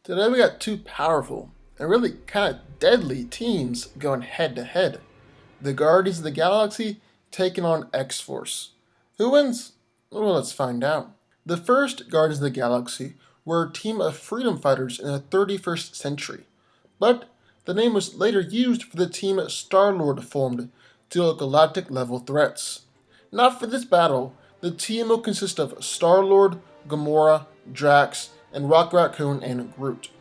Today we got two powerful and really kind of deadly teams going head to head. The Guardians of the Galaxy taking on X-Force. Who wins? Well, let's find out. The first Guardians of the Galaxy were a team of freedom fighters in the 31st century, but the name was later used for the team Star-Lord formed to deal with galactic level threats. Not for this battle, the team will consist of Star-Lord, Gamora, Drax, and Rocket Raccoon and Groot.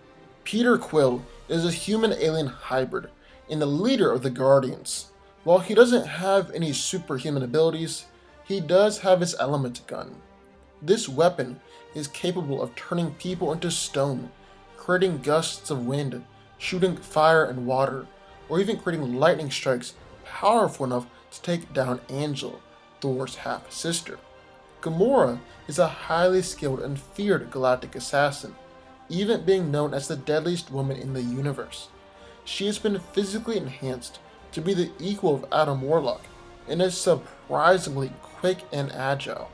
Peter Quill is a human-alien hybrid and the leader of the Guardians. While he doesn't have any superhuman abilities, he does have his element gun. This weapon is capable of turning people into stone, creating gusts of wind, shooting fire and water, or even creating lightning strikes powerful enough to take down Angela, Thor's half-sister. Gamora is a highly skilled and feared galactic assassin, even being known as the deadliest woman in the universe. She has been physically enhanced to be the equal of Adam Warlock, and is surprisingly quick and agile.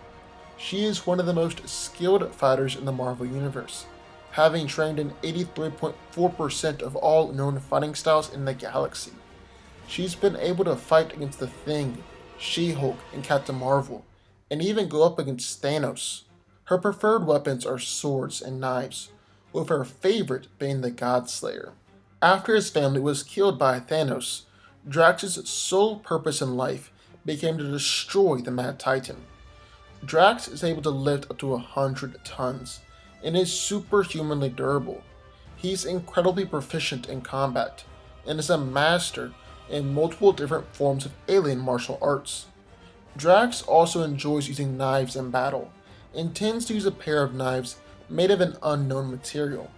She is one of the most skilled fighters in the Marvel Universe, having trained in 83.4% of all known fighting styles in the galaxy. She's been able to fight against the Thing, She-Hulk, and Captain Marvel, and even go up against Thanos. Her preferred weapons are swords and knives, with her favorite being the Godslayer. After his family was killed by Thanos, Drax's sole purpose in life became to destroy the Mad Titan. Drax is able to lift up to 100 tons, and is superhumanly durable. He's incredibly proficient in combat, and is a master in multiple different forms of alien martial arts. Drax also enjoys using knives in battle, and tends to use a pair of knives made of an unknown material.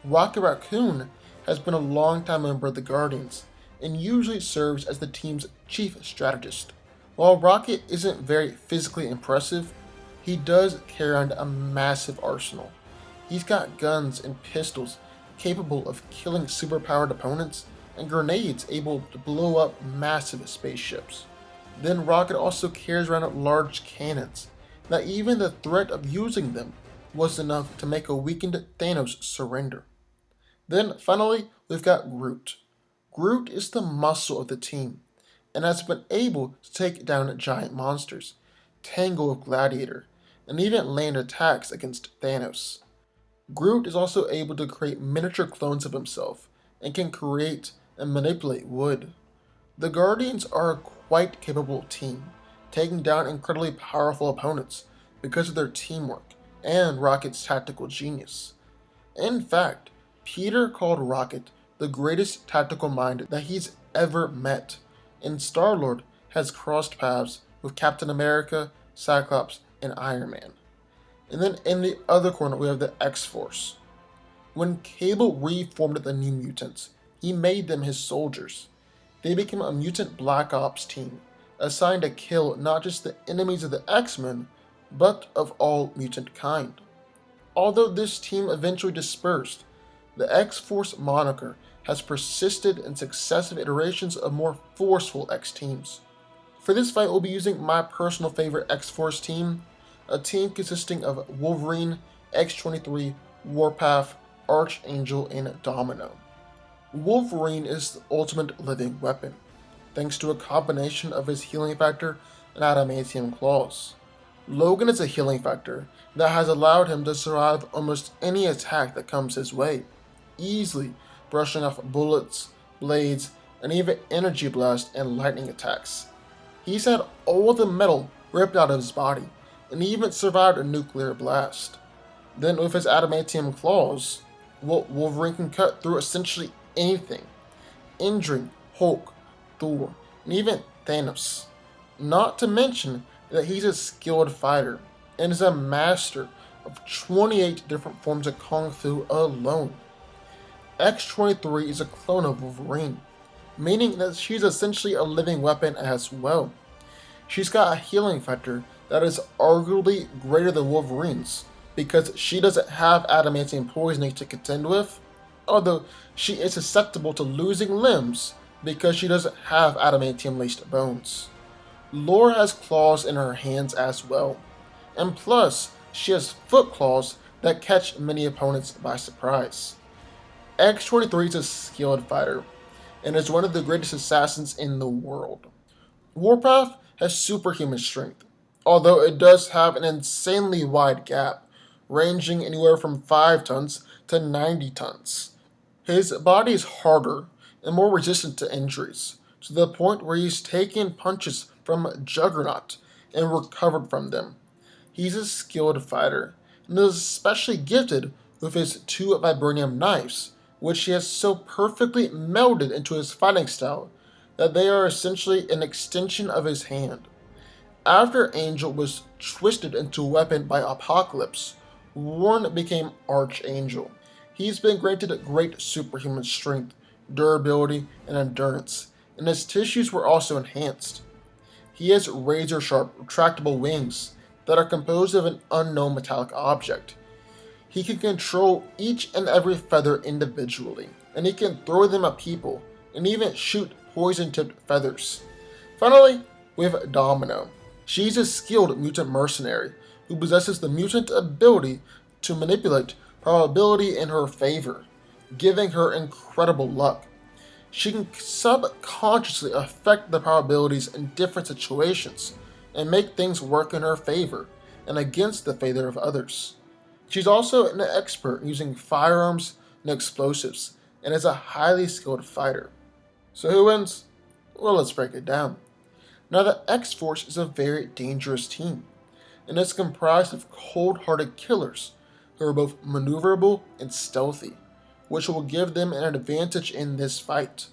Rocket Raccoon has been a longtime member of the Guardians, and usually serves as the team's chief strategist. While Rocket isn't very physically impressive, he does carry around a massive arsenal. He's got guns and pistols capable of killing superpowered opponents, and grenades able to blow up massive spaceships. Then Rocket also carries around large cannons, that even the threat of using them was enough to make a weakened Thanos surrender. Then finally, we've got Groot. Groot is the muscle of the team, and has been able to take down giant monsters, tangle with Gladiator, and even land attacks against Thanos. Groot is also able to create miniature clones of himself, and can create and manipulate wood. The Guardians are a quite capable team, taking down incredibly powerful opponents because of their teamwork and Rocket's tactical genius. In fact, Peter called Rocket the greatest tactical mind that he's ever met, and Star-Lord has crossed paths with Captain America, Cyclops, and Iron Man. And then in the other corner we have the X-Force. When Cable reformed the New Mutants, he made them his soldiers. They became a mutant Black Ops team, assigned to kill not just the enemies of the X-Men, but of all mutant kind. Although this team eventually dispersed, the X-Force moniker has persisted in successive iterations of more forceful X-teams. For this fight, we'll be using my personal favorite X-Force team, a team consisting of Wolverine, X-23, Warpath, Archangel, and Domino. Wolverine is the ultimate living weapon, thanks to a combination of his healing factor and adamantium claws. Logan is a healing factor that has allowed him to survive almost any attack that comes his way, easily brushing off bullets, blades, and even energy blast and lightning attacks. He's had all the metal ripped out of his body, and even survived a nuclear blast. Then with his adamantium claws, Wolverine can cut through essentially anything, injuring Hulk, Thor, and even Thanos. Not to mention that he's a skilled fighter, and is a master of 28 different forms of Kung Fu alone. X-23 is a clone of Wolverine, meaning that she's essentially a living weapon as well. She's got a healing factor that is arguably greater than Wolverine's, because she doesn't have adamantium poisoning to contend with, although she is susceptible to losing limbs because she doesn't have adamantium-laced bones. Laura has claws in her hands as well, and plus, she has foot claws that catch many opponents by surprise. X-23 is a skilled fighter and is one of the greatest assassins in the world. Warpath has superhuman strength, although it does have an insanely wide gap, ranging anywhere from 5 tons to 90 tons. His body is harder and more resistant to injuries, to the point where he's taken punches from Juggernaut and recovered from them. He's a skilled fighter, and is especially gifted with his 2 vibranium knives, which he has so perfectly melded into his fighting style that they are essentially an extension of his hand. After Angel was twisted into a weapon by Apocalypse, Warren became Archangel. He's been granted great superhuman strength, durability, and endurance, and his tissues were also enhanced. He has razor sharp, retractable wings that are composed of an unknown metallic object. He can control each and every feather individually, and he can throw them at people and even shoot poison tipped feathers. Finally, we have Domino. She's a skilled mutant mercenary who possesses the mutant ability to manipulate probability in her favor, giving her incredible luck. She can subconsciously affect the probabilities in different situations and make things work in her favor and against the favor of others. She's also an expert using firearms and explosives and is a highly skilled fighter. So who wins? Well, let's break it down. Now, the X-Force is a very dangerous team, and it's comprised of cold-hearted killers who are both maneuverable and stealthy, which will give them an advantage in this fight.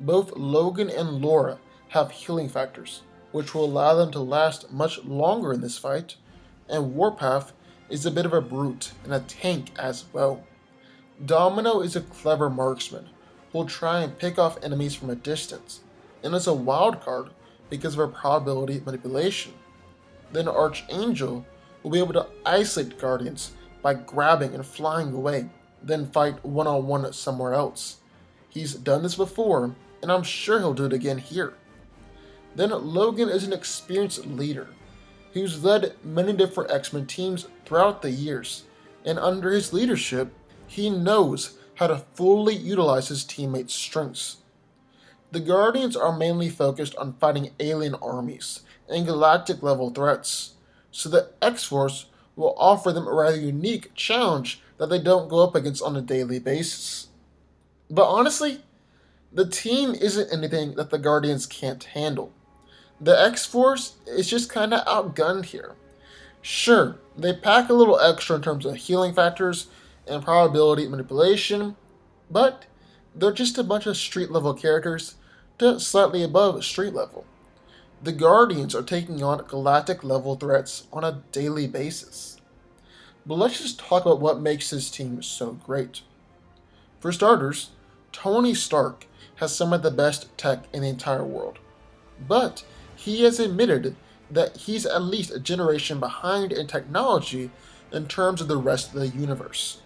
Both Logan and Laura have healing factors, which will allow them to last much longer in this fight, and Warpath is a bit of a brute and a tank as well. Domino is a clever marksman who will try and pick off enemies from a distance, and is a wild card because of her probability manipulation. Then Archangel will be able to isolate Guardians by grabbing and flying away, then fight one-on-one somewhere else. He's done this before, and I'm sure he'll do it again here. Then Logan is an experienced leader who's led many different X-Men teams throughout the years, and under his leadership, he knows how to fully utilize his teammates' strengths. The Guardians are mainly focused on fighting alien armies and galactic level threats, so the X-Force will offer them a rather unique challenge that they don't go up against on a daily basis. But honestly, the team isn't anything that the Guardians can't handle. The X-Force is just kinda outgunned here. Sure, they pack a little extra in terms of healing factors and probability manipulation, but they're just a bunch of street level characters to slightly above street level. The Guardians are taking on galactic level threats on a daily basis. But let's just talk about what makes this team so great. For starters, Tony Stark has some of the best tech in the entire world, but he has admitted that he's at least a generation behind in technology in terms of the rest of the universe.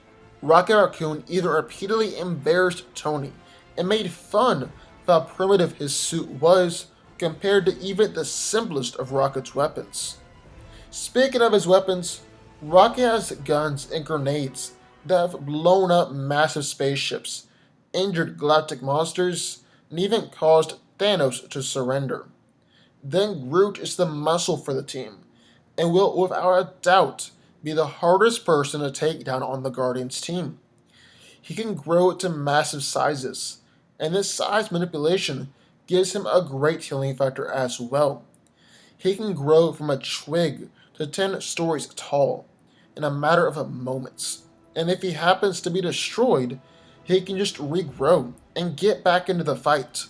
Rocket Raccoon even repeatedly embarrassed Tony and made fun of how primitive his suit was compared to even the simplest of Rocket's weapons. Speaking of his weapons, Rocket has guns and grenades that have blown up massive spaceships, injured galactic monsters, and even caused Thanos to surrender. Then Groot is the muscle for the team, and will without a doubt be the hardest person to take down on the Guardians team. He can grow to massive sizes, and this size manipulation gives him a great healing factor as well. He can grow from a twig to 10 stories tall in a matter of moments, and if he happens to be destroyed, he can just regrow and get back into the fight.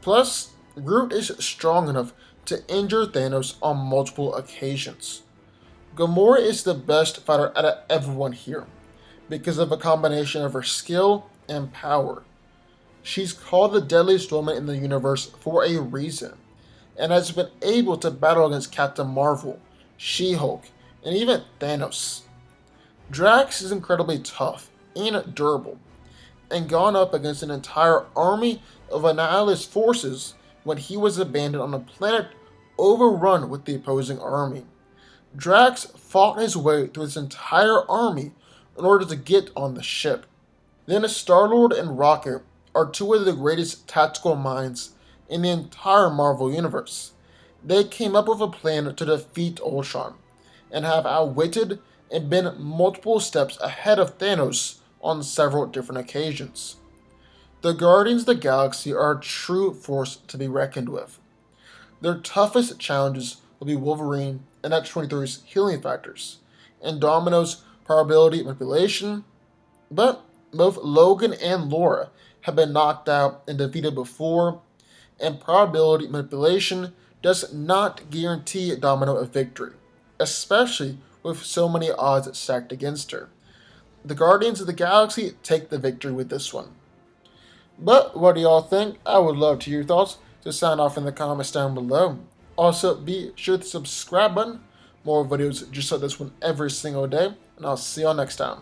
Plus, Groot is strong enough to injure Thanos on multiple occasions. Gamora is the best fighter out of everyone here, because of a combination of her skill and power. She's called the deadliest woman in the universe for a reason, and has been able to battle against Captain Marvel, She-Hulk, and even Thanos. Drax is incredibly tough and durable, and gone up against an entire army of Annihilus forces when he was abandoned on a planet overrun with the opposing army. Drax fought his way through his entire army in order to get on the ship. Then Star-Lord and Rocket are two of the greatest tactical minds in the entire Marvel Universe. They came up with a plan to defeat Ultron, and have outwitted and been multiple steps ahead of Thanos on several different occasions. The Guardians of the Galaxy are a true force to be reckoned with. Their toughest challenges will be Wolverine and X-23's healing factors, and Domino's probability manipulation, but both Logan and Laura have been knocked out and defeated before, and probability manipulation does not guarantee Domino a victory, especially with so many odds stacked against her. The Guardians of the Galaxy take the victory with this one. But what do y'all think? I would love to hear your thoughts, so sound off in the comments down below. Also, be sure to subscribe button. More videos just like this one every single day, and I'll see y'all next time.